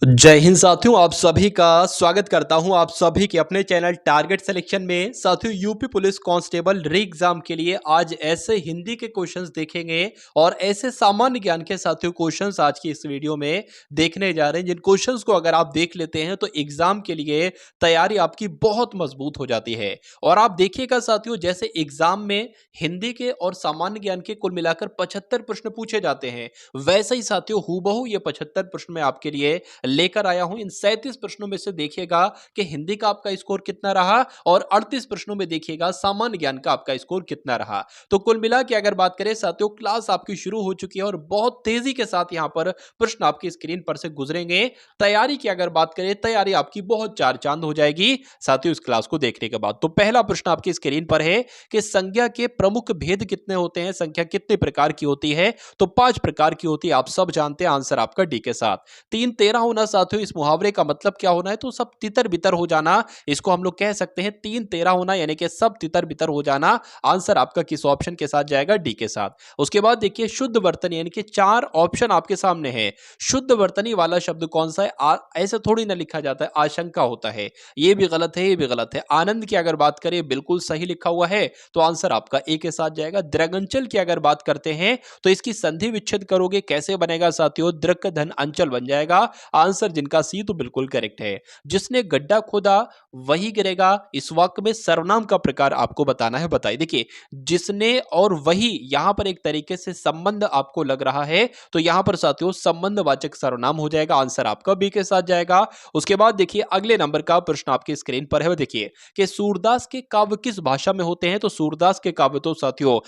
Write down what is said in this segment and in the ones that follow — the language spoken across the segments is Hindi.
जय हिंद साथियों, आप सभी का स्वागत करता हूं आप सभी के अपने चैनल टारगेट सिलेक्शन में। साथियों, यूपी पुलिस कांस्टेबल री एग्जाम के लिए आज ऐसे हिंदी के क्वेश्चंस देखेंगे और ऐसे सामान्य ज्ञान के साथियों क्वेश्चंस आज की इस वीडियो में देखने जा रहे हैं, जिन क्वेश्चंस को अगर आप देख लेते हैं तो एग्जाम के लिए तैयारी आपकी बहुत मजबूत हो जाती है। और आप देखिएगा साथियों, जैसे एग्जाम में हिंदी के और सामान्य ज्ञान के कुल मिलाकर 75 प्रश्न पूछे जाते हैं, वैसे ही साथियों हूबहू ये 75 प्रश्न मैं आपके लिए लेकर आया हूं। इन 37 प्रश्नों में से देखिएगा कि हिंदी का आपका स्कोर कितना रहा और 38 प्रश्नों में देखिएगा सामान्य ज्ञान का आपका स्कोर कितना रहा। तो कुल मिला के अगर बात करें साथियों, क्लास आपकी शुरू हो चुकी है और बहुत तेजी के साथ यहां पर प्रश्न आपकी स्क्रीन पर से गुजरेंगे। तैयारी की अगर बात करें, तैयारी आपकी बहुत चार चांद हो जाएगी साथियों इस क्लास को देखने के बाद। तो पहला प्रश्न आपकी स्क्रीन पर है कि संज्ञा के प्रमुख भेद कितने होते हैं, संख्या कितने प्रकार की होती है? तो 5 प्रकार की होती है, आप सब जानते हैं। आंसर आपका डी के साथ। 3 13 होना साथियों, इस मुहावरे का मतलब क्या होना है? तो सब तितर बितर हो जाना, इसको हम लोग कह सकते हैं 3 13 होना, यानी कि सब तितर बितर हो जाना। आंसर आपका किस ऑप्शन के साथ जाएगा? डी के साथ। उसके बाद देखिए शुद्ध वर्तनी, यानी कि 4 ऑप्शन आपके सामने है। शुद्ध वर्तनी वाला शब्द कौन सा है? ऐसे थोड़ी ना लिखा जाता है, आशंका होता है। ये भी गलत है, ये भी गलत है। आनंद की अगर बात करें, बिल्कुल सही लिखा हुआ है, तो आंसर आपका ए के साथ जाएगा। द्रगंचल की अगर बात करते हैं तो इसकी संधि विच्छेद करोगे, कैसे बनेगा साथियों? दृक धन अंचल बन जाएगा। आंसर जिनका सी तो बिल्कुल करेक्ट है। जिसने गड्ढा खोदा वही गिरेगा, इस वाक्य में सर्वनाम का प्रकार आपको बताना है। बताइए, देखिए जिसने और वही, यहां पर एक तरीके से संबंध आपको लग रहा है, तो यहां पर साथियों संबंधवाचक सर्वनाम हो जाएगा। आंसर आपका बी के साथ जाएगा। उसके बाद देखिए अगले नंबर का प्रश्न आपके स्क्रीन पर है, देखिए कि सूरदास के काव्य किस भाषा में होते हैं? तो सूरदास के काव्य तो साथियों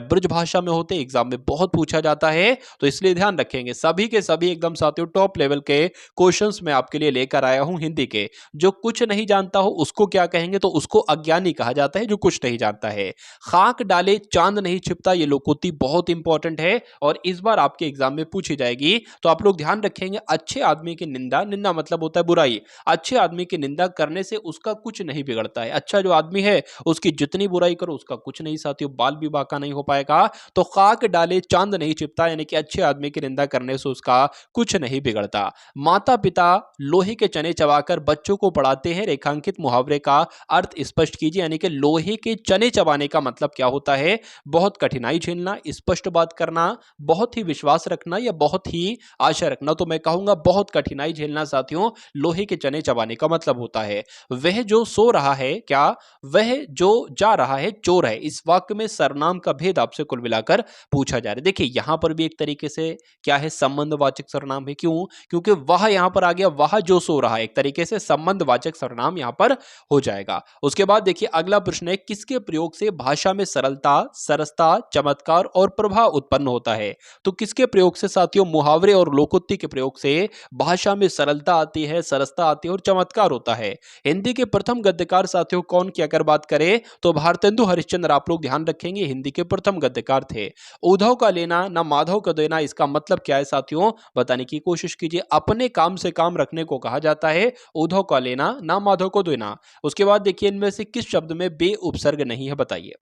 ब्रज भाषा में होते हैं। एग्जाम में बहुत पूछा जाता है, तो इसलिए ध्यान रखेंगे। सभी के सभी एकदम साथियों टॉप लेवल के क्वेश्चंस मैं आपके लिए लेकर आया हूं हिंदी के। जो कुछ नहीं जानता हो उसको क्या कहेंगे? तो उसको अज्ञानी कहा जाता है, जो कुछ नहीं जानता है। खाक डाले चांद नहीं छिपता, ये लोकोक्ति बहुत इंपॉर्टेंट है और इस बार आपके एग्जाम में पूछी जाएगी। तो आप लोग ध्यान रखेंगे, अच्छे आदमी की निंदा, निंदा मतलब होता है बुराई, अच्छे आदमी की निंदा करने से उसका कुछ नहीं बिगड़ता है। अच्छा जो आदमी है उसकी जितनी बुराई करो उसका कुछ नहीं साथियों, बाल भी बाका नहीं हो पाएगा। तो खाक डाले चांद नहीं छिपता, यानी कि अच्छे आदमी की निंदा करने से उसका कुछ नहीं बिगड़ता। माता पिता लोहे के चने चबाकर बच्चों को पढ़ाते हैं, रेखांकित मुहावरे का अर्थ स्पष्ट कीजिए। यानी कि लोहे के चने चबाने का मतलब क्या होता है? बहुत कठिनाई झेलना, स्पष्ट बात करना, बहुत ही विश्वास रखना या बहुत ही आशा रखना। तो मैं कहूंगा बहुत कठिनाई झेलना साथियों, लोहे के चने चबाने का मतलब होता है। वह जो सो रहा है, क्या वह जो जा रहा है चोर है? इस वाक्य में सर्वनाम का भेद आपसे कुल मिलाकर पूछा जा रहा है। देखिए यहां पर भी एक तरीके से क्या है, संबंधवाचक सर्वनाम है। क्यों? क्योंकि वह यहां पर आ गया, वह जो सो रहा है, एक तरीके से संबंधवाचक सर्वनाम यहां पर हो जाएगा। उसके बाद देखिए अगला प्रश्न है, किसके प्रयोग से भाषा में सरलता, सरसता, चमत्कार और प्रभाव उत्पन्न होता है? तो किसके प्रयोग से साथियों? मुहावरे और लोकोक्ति के प्रयोग से भाषा में सरलता आती है, सरसता आती है और चमत्कार होता है। हिंदी के प्रथम गद्यकार साथियों कौन की अगर बात करें तो भारतेंदु हरिश्चंद्र, आप लोग ध्यान रखेंगे हिंदी के प्रथम गद्यकार थे। उद्धव का लेना ना माधव का देना, इसका मतलब क्या है साथियों? बताने की कोशिश कीजिए। अपने काम से काम रखने को कहा जाता है, उद्धव का लेना ना माधव को देना। उसके बाद देखिए इनमें से किस शब्द में बे उपसर्ग नहीं है? बताइए।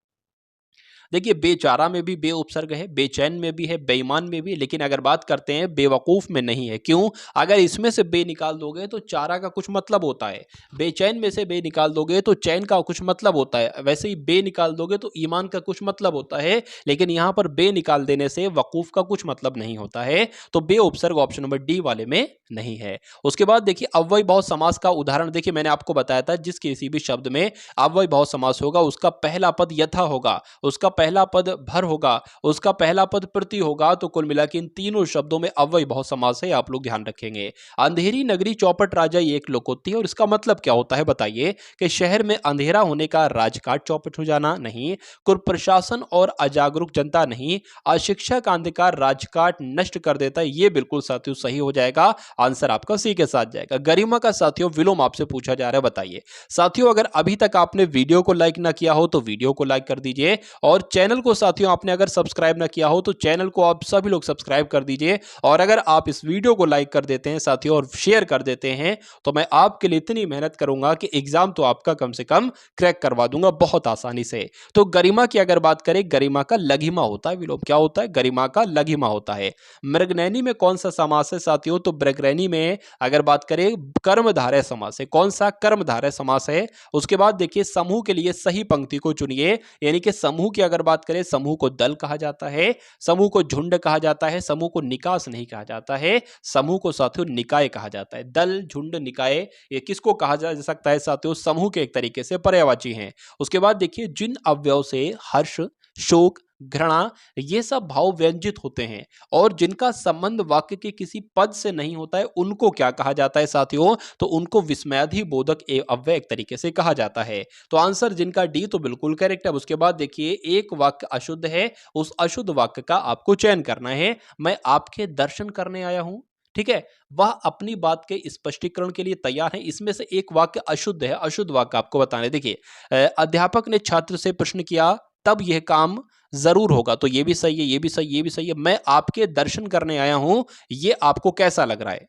देखिए बेचारा में भी बे उपसर्ग है, बेचैन में भी है, बेईमान में भी है, लेकिन अगर बात करते हैं बेवकूफ में नहीं है। क्यों? अगर इसमें से बे निकाल दोगे तो चारा का कुछ मतलब होता है, बेचैन में से बे निकाल दोगे तो चैन का कुछ मतलब होता है, वैसे ही बे निकाल दोगे तो ईमान का कुछ मतलब होता है, लेकिन यहां पर बे निकाल देने से वकूफ का कुछ मतलब नहीं होता है। तो बे उपसर्ग ऑप्शन नंबर डी वाले में नहीं है। उसके बाद देखिए अव्ययी भाव समास का उदाहरण, देखिए मैंने आपको बताया था जिस किसी भी शब्द में अव्ययी भाव समास होगा उसका पहला पद यथा होगा, उसका पहला पद भर होगा, उसका पहला पद प्रति होगा। तो कुल मिला के इन तीनों शब्दों में अव्ययी भाव समास है, आप लोग ध्यान रखेंगे। अंधेरी नगरी चौपट राजा, ये एक लोकोक्ति है और इसका मतलब क्या होता है? बताइए। कि शहर में अंधेरा होने का राजकाट चौपट हो जाना नहीं, कुप्रशासन और अजागरूक जनता नहीं, अशिक्षा का अंधकार राजकाट नष्ट कर देता है, ये बिल्कुल साथियों सही हो जाएगा। आंसर आपका सी के साथ जाएगा। गरिमा का साथियों विलोम आपसे पूछा जा रहा है, बताइए। साथियों अगर अभी तक आपने वीडियो को लाइक ना किया हो तो वीडियो को लाइक कर दीजिए और और चैनल को साथियों आपने अगर सब्सक्राइब ना किया हो तो चैनल को आप सभी लोग सब्सक्राइब कर दीजिए। और अगर आप इस वीडियो को लाइक कर देते हैं साथियों और शेयर कर देते हैं तो मैं आपके लिए इतनी मेहनत करूंगा कि एग्जाम तो आपका कम से कम क्रैक करवा दूंगा बहुत आसानी से। तो गरिमा की अगर बात करें, गरिमा का लघिमा होता है विलोम। क्या होता है? गरिमा का लघिमा होता है। मृगनयनी में कौन सा समास है साथियों? तो मृगनयनी में अगर बात करें कर्मधारय समास है। कौन सा? कर्मधारय समास है। उसके बाद देखिए समूह के लिए सही पंक्ति को चुनिए, यानी कि समूह की अगर बात करें, समूह को दल कहा जाता है, समूह को झुंड कहा जाता है, समूह को निकास नहीं कहा जाता है, समूह को साथियों निकाय कहा जाता है। दल, झुंड, निकाय ये किसको कहा जा सकता है साथियों? समूह के एक तरीके से पर्यायवाची हैं। उसके बाद देखिए जिन अवयव से हर्ष, शोक, घृणा ये सब भाव व्यंजित होते हैं और जिनका संबंध वाक्य के किसी पद से नहीं होता है उनको क्या कहा जाता है साथियों? तो उनको विस्मयादि बोधक अव्यय एक तरीके से कहा जाता है। तो आंसर जिनका डी तो बिल्कुल करेक्ट है। उसके बाद देखिए एक वाक्य अशुद्ध है, उस अशुद्ध वाक्य का आपको चयन करना है। मैं आपके दर्शन करने आया हूं, ठीक है, वह अपनी बात के स्पष्टीकरण के लिए तैयार है। इसमें से एक वाक्य अशुद्ध है, अशुद्ध वाक्य आपको बताना है। देखिए अध्यापक ने छात्र से प्रश्न किया तब यह काम जरूर होगा, तो ये भी सही है, ये भी सही, ये भी सही है। मैं आपके दर्शन करने आया हूं, ये आपको कैसा लग रहा है?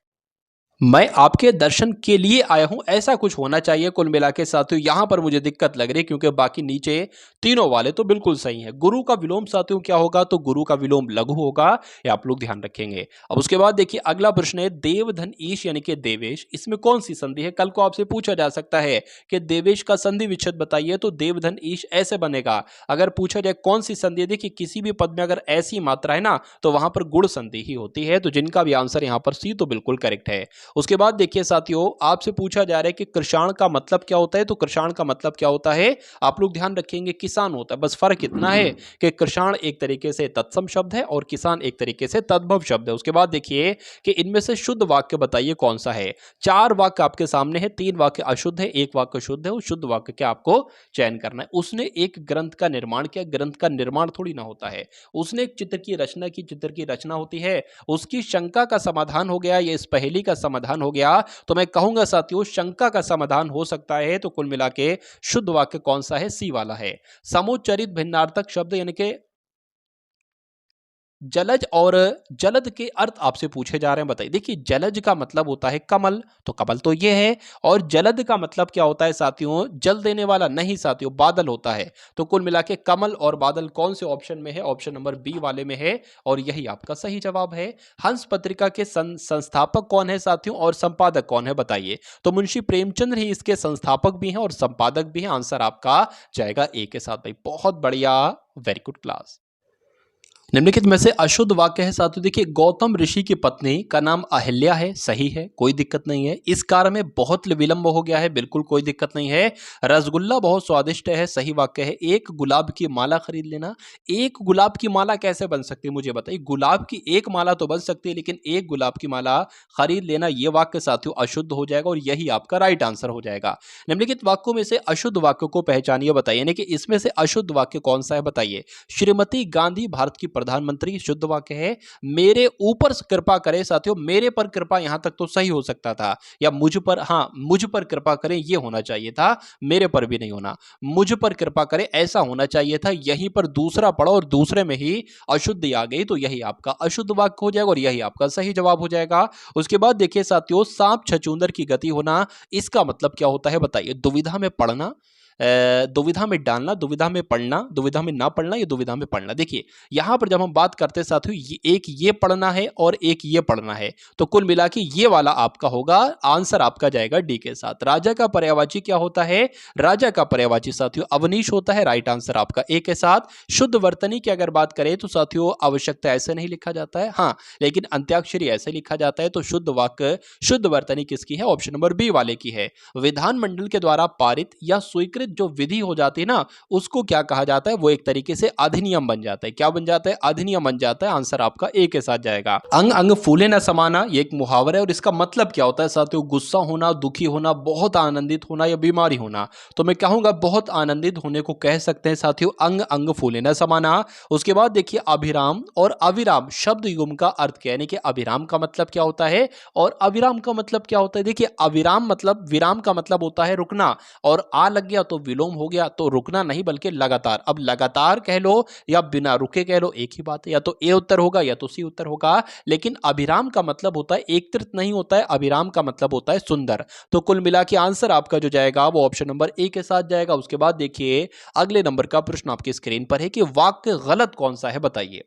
मैं आपके दर्शन के लिए आया हूं, ऐसा कुछ होना चाहिए। कुल मिला के साथियों यहां पर मुझे दिक्कत लग रही है क्योंकि बाकी नीचे तीनों वाले तो बिल्कुल सही हैं। गुरु का विलोम साथियों क्या होगा? तो गुरु का विलोम लघु होगा, ये आप लोग ध्यान रखेंगे। अब उसके बाद देखिए अगला प्रश्न है देवधन ईश यानी कि देवेश, इसमें कौन सी संधि है? कल को आपसे पूछा जा सकता है कि देवेश का संधि विच्छेद बताइए, तो देवधन ईश ऐसे बनेगा। अगर पूछा जाए कौन सी संधि है, देखिए किसी भी पद में अगर ऐसी मात्रा है ना तो वहां पर गुण संधि ही होती है। तो जिनका भी आंसर यहां पर सी तो बिल्कुल करेक्ट है। उसके बाद देखिए साथियों आपसे पूछा जा रहा है कि कृषाण का मतलब क्या होता है? तो कृषाण का मतलब क्या होता है? आप लोग ध्यान रखेंगे किसान होता है। बस फर्क इतना है कि कृषाण एक तरीके से तत्सम शब्द है और किसान एक तरीके से तद्भव शब्द है। उसके बाद देखिए कि इनमें से शुद्ध वाक्य बताइए कौन सा है। 4 वाक्य आपके सामने है, 3 वाक्य अशुद्ध है, 1 वाक्य शुद्ध है। उस शुद्ध वाक्य का आपको चयन करना है। उसने एक ग्रंथ का निर्माण किया, ग्रंथ का निर्माण थोड़ी ना होता है। उसने एक चित्र की रचना की, चित्र की रचना होती है। उसकी शंका का समाधान हो गया, ये इस पहेली का समाधान हो गया। तो मैं कहूंगा साथियों शंका का समाधान हो सकता है। तो कुल मिला के शुद्ध वाक्य कौन सा है? सी वाला है। समुच्चरित भिन्नार्थक शब्द यानी कि जलज और जलद के अर्थ आपसे पूछे जा रहे हैं, बताइए। देखिए जलज का मतलब होता है कमल, तो कमल तो ये है। और जलद का मतलब क्या होता है साथियों? जल देने वाला नहीं साथियों, बादल होता है। तो कुल मिला के कमल और बादल कौन से ऑप्शन में है? ऑप्शन नंबर बी वाले में है और यही आपका सही जवाब है। हंस पत्रिका के संस्थापक कौन है साथियों और संपादक कौन है, बताइए। तो मुंशी प्रेमचंद्र ही इसके संस्थापक भी हैं और संपादक भी हैं। आंसर आपका जाएगा ए के साथ। भाई बहुत बढ़िया, वेरी गुड क्लास। निम्नलिखित में से अशुद्ध वाक्य है साथियों। देखिए गौतम ऋषि की पत्नी का नाम अहिल्या है, सही है, कोई दिक्कत नहीं है। इस कार्य में बहुत विलंब हो गया है, बिल्कुल कोई दिक्कत नहीं है। रसगुल्ला बहुत स्वादिष्ट है, सही वाक्य है। एक गुलाब की माला खरीद लेना। एक गुलाब की माला कैसे बन सकती है मुझे बताइए? गुलाब की एक माला तो बन सकती है लेकिन एक गुलाब की माला खरीद लेना ये वाक्य साथियों अशुद्ध हो जाएगा और यही आपका राइट आंसर हो जाएगा। निम्नलिखित वाक्यों में से अशुद्ध वाक्य को पहचानिए, बताइए। यानी कि इसमें से अशुद्ध वाक्य कौन सा है, बताइए। श्रीमती गांधी भारत की प्रधानमंत्री, शुद्ध वाक्य है। मेरे ऊपर कृपा करें साथियों, मेरे पर कृपा यहां तक तो सही हो सकता था, या मुझ पर, हाँ मुझ पर कृपा करें ये होना चाहिए था, मेरे पर भी नहीं होना। मुझ पर कृपा करें ऐसा होना चाहिए था। यहीं पर दूसरा पढ़ा और दूसरे में ही अशुद्धि आ गई, तो यही आपका अशुद्ध वाक्य हो जाएगा और यही आपका सही जवाब हो जाएगा। उसके बाद देखिए साथियों सांप छछूंदर की गति होना, इसका मतलब क्या होता है बताइए। दुविधा में पड़ना, दुविधा में डालना, दुविधा में पढ़ना, दुविधा में ना पढ़ना, या दुविधा में पढ़ना। देखिए यहां पर जब हम बात करते हैं साथियों एक ये पढ़ना है और एक ये पढ़ना है, तो कुल मिला के ये वाला आपका होगा। आंसर आपका जाएगा डी के साथ। राजा का पर्यायवाची क्या होता है? राजा का पर्यायवाची साथियों अवनीश होता है, राइट आंसर आपका ए के साथ। शुद्ध वर्तनी की अगर बात करें तो साथियों आवश्यकता ऐसे नहीं लिखा जाता है, हाँ लेकिन अंत्याक्षरी ऐसे लिखा जाता है। तो शुद्ध वाक्य शुद्ध वर्तनी किसकी है? ऑप्शन नंबर बी वाले की है। विधानमंडल के द्वारा पारित या स्वीकृत जो विधि हो जाती है ना उसको क्या कहा जाता है? वो एक तरीके से अधिनियम बन जाता है। क्या बन जाता है? अधिनियम बन जाता है। आंसर आपका ए के साथ जाएगा। अंग अंग फूले न समाना, ये एक मुहावरा है और इसका मतलब क्या होता है साथियों? गुस्सा होना, दुखी होना, बहुत आनंदित होना या बीमारी होना। तो मैं कहूंगा बहुत आनंदित होने को कह सकते हैं साथियों अंग अंग फूले न समाना। उसके बाद देखिए अभिराम और अविराम शब्द युग्म का अर्थ क्या है? यानी कि अभिराम का मतलब क्या होता है और अविराम का मतलब क्या होता है? देखिए अविराम मतलब विराम का मतलब होता है रुकना, और आ लग गया तो तो विलोम हो गया, तो रुकना नहीं बल्कि लगातार। अब लगातार कह लो या बिना रुके कह लो, एक ही बात है, या तो ए उत्तर होगा या तो सी उत्तर होगा। लेकिन अभिराम का मतलब होता है एकत्रित नहीं होता है, अभिराम का मतलब होता है सुंदर। तो कुल मिला के आंसर आपका जो जाएगा वो ऑप्शन नंबर ए के साथ जाएगा। उसके बाद देखिए अगले नंबर का प्रश्न आपकी स्क्रीन पर है कि वाक्य गलत कौन सा है, बताइए।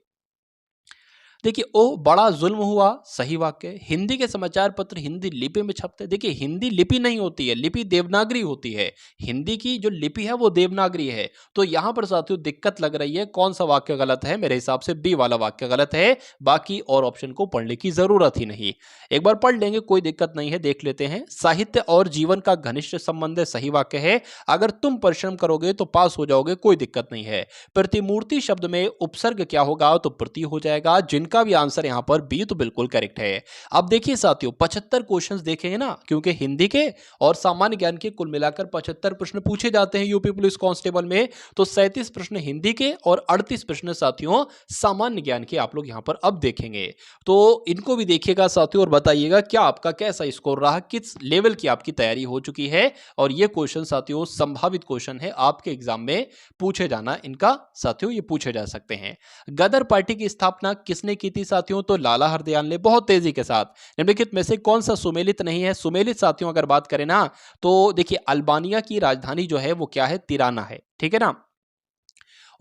देखिए ओ बड़ा जुल्म हुआ, सही वाक्य है। हिंदी के समाचार पत्र हिंदी लिपि में छपते हैं। देखिए हिंदी लिपि नहीं होती है, लिपि देवनागरी होती है। हिंदी की जो लिपि है वो देवनागरी है। तो यहां पर साथियों दिक्कत लग रही है, कौन सा वाक्य गलत है? मेरे हिसाब से बी वाला वाक्य गलत है। बाकी और ऑप्शन को पढ़ने की जरूरत ही नहीं, एक बार पढ़ लेंगे, कोई दिक्कत नहीं है। देख लेते हैं, साहित्य और जीवन का घनिष्ठ संबंध है, सही वाक्य है। अगर तुम परिश्रम करोगे तो पास हो जाओगे, कोई दिक्कत नहीं है। प्रतिमूर्ति शब्द में उपसर्ग क्या होगा? तो प्रति हो जाएगा। जिनका भी आंसर यहां पर बी तो बिल्कुल करेक्ट है। अब देखिए साथियों 75 क्वेश्चंस देखेंगे ना, क्योंकि हिंदी के और सामान्य ज्ञान के कुल मिलाकर 75 प्रश्न पूछे जाते हैं यूपी पुलिस कांस्टेबल में। तो 37 प्रश्न हिंदी के और 38 प्रश्न साथियों सामान्य ज्ञान के आप लोग यहां पर अब देखेंगे। तो इनको भी देखिएगा साथियों और बताइएगा क्या आपका कैसा स्कोर रहा, किस लेवल की आपकी तैयारी हो चुकी है। और ये क्वेश्चन साथियों संभावित क्वेश्चन है, आपके एग्जाम में पूछे जाना इनका साथियों, ये पूछे जा सकते हैं। गदर पार्टी की स्थापना किसने की थी साथियों? तो लाला हरदयाल ने। बहुत तेजी के साथ निम्नलिखित में से कौन सा सुमेलित नहीं है? सुमेलित साथियों अगर बात करें ना, तो देखिए अल्बानिया की राजधानी जो है वो क्या है? तिराना है, ठीक है ना।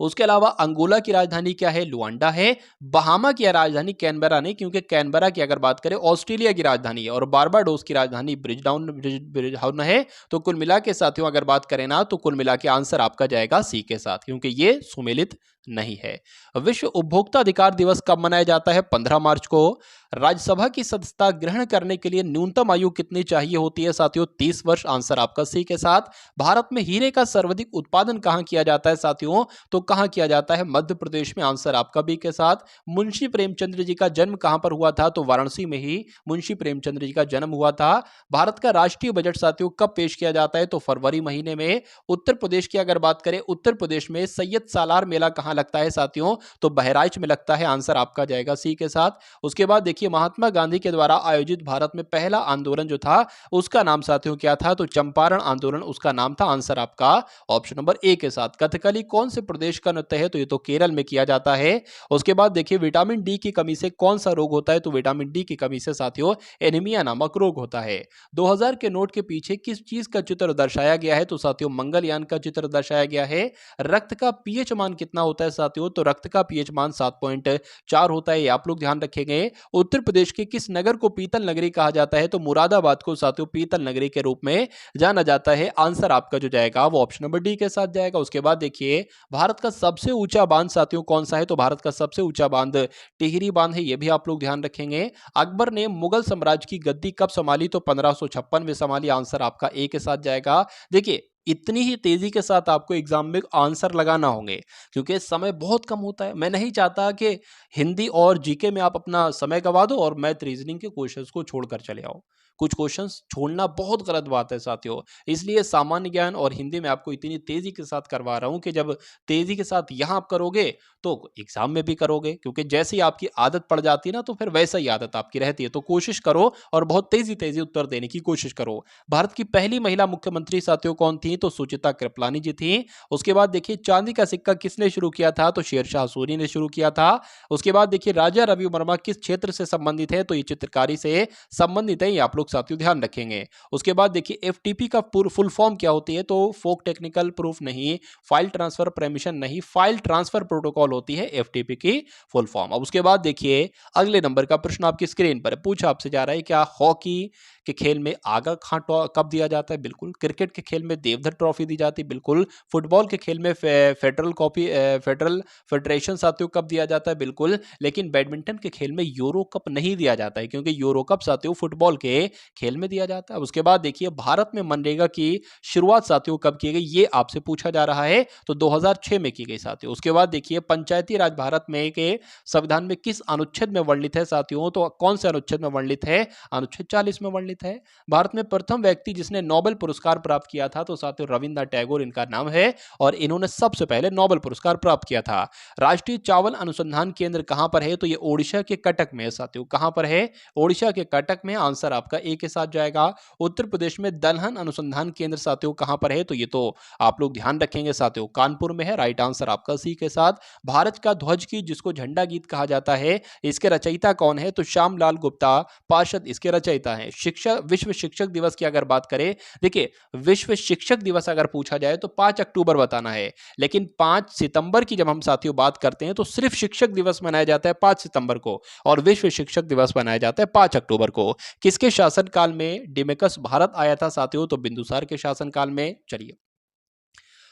उसके अलावा अंगोला की राजधानी क्या है? लुआंडा है। बहामा की राजधानी कैनबरा नहीं, क्योंकि कैनबरा की अगर बात करें ऑस्ट्रेलिया की राजधानी है। और बारबाडोस की राजधानी ब्रिजडाउन है। तो कुल मिला के साथियों अगर बात करें ना, तो कुल मिला के आंसर आपका जाएगा सी के साथ, क्योंकि ये सुमेलित नहीं है। विश्व उपभोक्ता अधिकार दिवस कब मनाया जाता है? 15 मार्च को। राज्यसभा की सदस्यता ग्रहण करने के लिए न्यूनतम आयु कितनी चाहिए होती है साथियों? 30 वर्ष, आंसर आपका सी के साथ। भारत में हीरे का सर्वाधिक उत्पादन कहां किया जाता है साथियों? तो कहां किया जाता है? मध्य प्रदेश में, आंसर आपका बी के साथ। मुंशी प्रेमचंद्र जी का जन्म कहां पर हुआ था? तो वाराणसी में ही मुंशी प्रेमचंद्र जी का जन्म हुआ था। भारत का राष्ट्रीय बजट साथियों कब पेश किया जाता है? तो फरवरी महीने में। उत्तर प्रदेश की अगर बात करें, उत्तर प्रदेश में सैयद सालार मेला कहां लगता है साथियों? तो बहराइच में लगता है, आंसर आपका जाएगा सी के साथ। उसके बाद देखिए महात्मा गांधी के द्वारा आयोजित भारत में पहला आंदोलन जो था उसका नाम साथियों क्या था? तो चंपारण आंदोलन उसका नाम था, आंसर आपका ऑप्शन नंबर ए के साथ। कथकली कौन से प्रदेश का नृत्य है? तो ये तो केरल में किया जाता है। उसके बाद देखिए विटामिन डी की कमी से कौन सा रोग होता है? तो विटामिन डी की कमी से साथियों एनीमिया नामक रोग होता है। 2000 के नोट के पीछे किस चीज का चित्र दर्शाया गया है? तो साथियों मंगलयान का चित्र दर्शाया गया है। रक्त का पीएच मान कितना होता है साथियों? तो रक्त का पीएच मान 7.4 होता है, ये आप लोग ध्यान रखेंगे। उत्तर प्रदेश के किस नगर को पीतल नगरी कहा जाता है? तो मुरादाबाद को साथियों पीतल नगरी के रूप में जाना जाता है। आंसर आपका जो जाएगा वो ऑप्शन नंबर डी के साथ जाएगा। उसके बाद देखिए भारत का सबसे ऊंचा बांध साथियों कौन सा है? तो भारत का सबसे ऊंचा बांध टिहरी बांध है, ये भी आप लोग ध्यान रखेंगे। अकबर ने मुगल साम्राज्य की गद्दी कब संभाली? तो 1556 में संभाली, आंसर आपका ए के साथ जाएगा। देखिए इतनी ही तेजी के साथ आपको एग्जाम में आंसर लगाना होंगे, क्योंकि समय बहुत कम होता है। मैं नहीं चाहता कि हिंदी और जीके में आप अपना समय गवा दो और मैथ रीजनिंग के क्वेश्चंस को छोड़कर चले आओ। कुछ क्वेश्चंस छोड़ना बहुत गलत बात है साथियों। इसलिए सामान्य ज्ञान और हिंदी में आपको इतनी तेजी के साथ करवा रहा हूं कि जब तेजी के साथ यहां आप करोगे तो एग्जाम में भी करोगे, क्योंकि जैसे ही आपकी आदत पड़ जाती है ना, तो फिर वैसा ही आदत आपकी रहती है। तो कोशिश करो और बहुत तेजी तेजी उत्तर देने की कोशिश करो। भारत की पहली महिला मुख्यमंत्री साथियों कौन थी? तो सुचिता कृपलानी जी थी। उसके बाद देखिए चांदी का सिक्का किसने शुरू किया था? तो शेरशाह सूरी ने शुरू किया था। उसके बाद देखिए राजा रवि वर्मा किस क्षेत्र से संबंधित है? तो ये चित्रकारी से संबंधित है, ये आप लोग साथियों ध्यान रखेंगे। उसके बाद देखिए एफटीपी का फुल फॉर्म क्या होती है? तो फोक टेक्निकल प्रूफ नहीं, फाइल ट्रांसफर परमिशन नहीं, फाइल ट्रांसफर प्रोटोकॉल होती है एफटीपी की फुल फॉर्म। अब उसके बाद देखिए अगले नंबर का प्रश्न आपकी स्क्रीन पर पूछा आपसे जा रहा है, क्या हॉकी के खेल में आगा खां कब दिया जाता है? बिल्कुल। क्रिकेट के खेल में देवधर ट्रॉफी दी जाती है? बिल्कुल। फुटबॉल के खेल में फेडरल फेडरेशन साथियों कब दिया जाता है? बिल्कुल। लेकिन बैडमिंटन के खेल में यूरो कप नहीं दिया जाता है, क्योंकि यूरो कप साथियों फुटबॉल के खेल में दिया जाता है। उसके बाद देखिए भारत में मनरेगा की शुरुआत साथियों कब की गई? ये आपसे पूछा जा रहा है। तो 2006 में की गई साथियों। उसके बाद देखिए पंचायती राज भारत में के संविधान में किस अनुच्छेद में वर्णित है साथियों? तो कौन से अनुच्छेद में वर्णित है? अनुच्छेद 40 में वर्णित स्थित है? भारत में प्रथम व्यक्ति जिसने नोबेल पुरस्कार प्राप्त किया था तो साथियों रविन्द्रनाथ टैगोर इनका नाम है और इन्होंने सबसे पहले नोबेल पुरस्कार प्राप्त किया था। राष्ट्रीय चावल अनुसंधान केंद्र कहां पर है? तो ये ओडिशा के कटक में है साथियों। कहां पर है? ओडिशा के कटक में। आंसर आपका ए के साथ जाएगा। उत्तर प्रदेश में दलहन अनुसंधान केंद्र साथियों कहां पर है? तो ये तो आप लोग ध्यान रखेंगे साथियों, कानपुर में है। राइट आंसर आपका सी के साथ। भारत का ध्वज की जिसको झंडा गीत कहा जाता है, इसके रचयिता कौन है? तो श्यामलाल गुप्ता पार्षद इसके रचयिता हैं। शिक्षा विश्व शिक्षक दिवस की अगर बात करें, देखिए विश्व शिक्षक दिवस अगर पूछा जाए तो 5 अक्टूबर बताना है, लेकिन 5 सितंबर की जब हम साथियों बात करते हैं तो सिर्फ शिक्षक दिवस मनाया जाता है 5 सितंबर को और विश्व शिक्षक दिवस मनाया जाता है 5 अक्टूबर को। किसके शासनकाल में डिमेकस भारत आया था साथियों? तो बिंदुसार के शासनकाल में। चलिए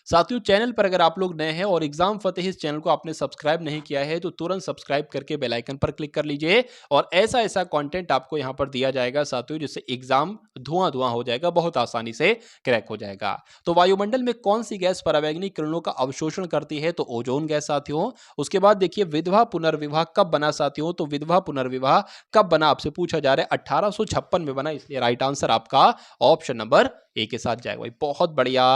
साथियों, चैनल पर अगर आप लोग नए हैं और एग्जाम फतेह इस चैनल को आपने सब्सक्राइब नहीं किया है तो तुरंत सब्सक्राइब करके बेल आइकन पर क्लिक कर लीजिए और ऐसा ऐसा कंटेंट आपको यहां पर दिया जाएगा साथियों, जिससे एग्जाम धुआं धुआं हो जाएगा, बहुत आसानी से क्रैक हो जाएगा। तो वायुमंडल में कौन सी गैस परावैंगनी किरणों का अवशोषण करती है? तो ओजोन गैस साथियों। उसके बाद देखिए विधवा पुनर्विवाह कब बना साथियों? तो विधवा पुनर्विवाह कब बना आपसे पूछा जा रहा है, 1856 में बना, इसलिए राइट आंसर आपका ऑप्शन नंबर ए के साथ जाएगा। भाई बहुत बढ़िया,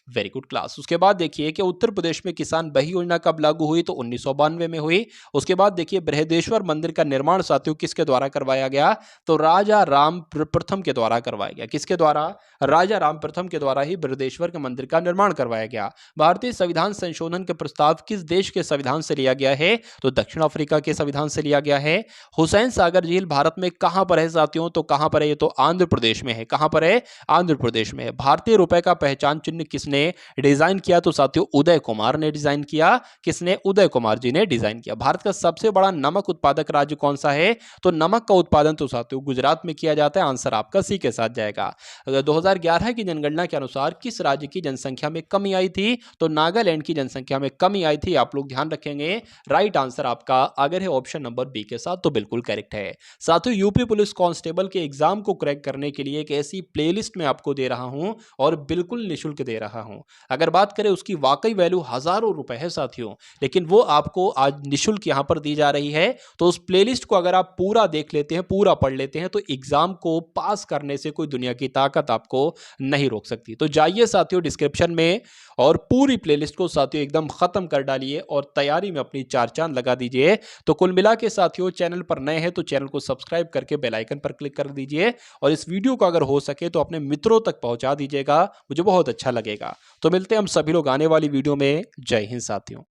वेरी गुड क्लास। उसके बाद देखिए कि उत्तर प्रदेश में किसान बही योजना कब लागू हुई? तो 1992 में हुई। उसके बाद देखिए बृहदेश्वर मंदिर का निर्माण साथियों किसके द्वारा करवाया गया? तो राजा राम प्रथम के द्वारा करवाया गया। किसके द्वारा? राजा राम प्रथम के द्वारा ही बृहदेश्वर के मंदिर का निर्माण करवाया गया। भारतीय संविधान संशोधन के प्रस्ताव किस देश के संविधान से लिया गया है? तो दक्षिण अफ्रीका के संविधान से लिया गया है। हुसैन सागर झील भारत में कहां पर है साथियों? तो कहां पर है? ये तो आंध्र प्रदेश में है। कहां पर है? आंध्र प्रदेश में है। भारतीय रुपए का पहचान चिन्ह किसने डिजाइन किया? तो साथियों उदय कुमार ने डिजाइन किया। किसने? उदय कुमार जी ने डिजाइन किया। भारत का सबसे बड़ा नमक उत्पादक राज्य कौन सा है? तो नमक का उत्पादन तो साथियों गुजरात में किया जाता है। आंसर आपका सी के साथ जाएगा। 2011 की जनगणना के अनुसार किस राज्य की जनसंख्या में कमी आई थी? तो नागालैंड की जनसंख्या में कमी आई थी। आप लोग ध्यान रखेंगे। राइट आंसर आपका अगर है ऑप्शन नंबर बी के साथ तो बिल्कुल करेक्ट है। साथियों यूपी पुलिस कांस्टेबल के एग्जाम को क्रैक करने के लिए एक ऐसी प्लेलिस्ट में आपको दे रहा हूं और बिल्कुल निःशुल्क दे रहा हूं। अगर बात करें उसकी वाकई वैल्यू हजारों रुपए है साथियों, लेकिन वो आपको आज निःशुल्क यहां पर दी जा रही है। तो उस प्लेलिस्ट को अगर आप पूरा देख लेते हैं, पूरा पढ़ लेते हैं, तो एग्जाम को पास करने से कोई दुनिया की ताकत आपको नहीं रोक सकती। तो जाइए साथियों डिस्क्रिप्शन में और पूरी प्लेलिस्ट को साथियों एकदम खत्म कर डालिए और तैयारी में अपनी 4 चांद लगा दीजिए। तो कुल मिला के साथियों चैनल पर नए हैं तो चैनल को सब्सक्राइब करके बेल आइकन पर क्लिक कर दीजिए और इस वीडियो को अगर हो सके तो अपने मित्रों तक पहुंचा दीजिएगा, मुझे बहुत अच्छा लगेगा। तो मिलते हैं हम सभी लोग आने वाली वीडियो में। जय हिंद साथियों।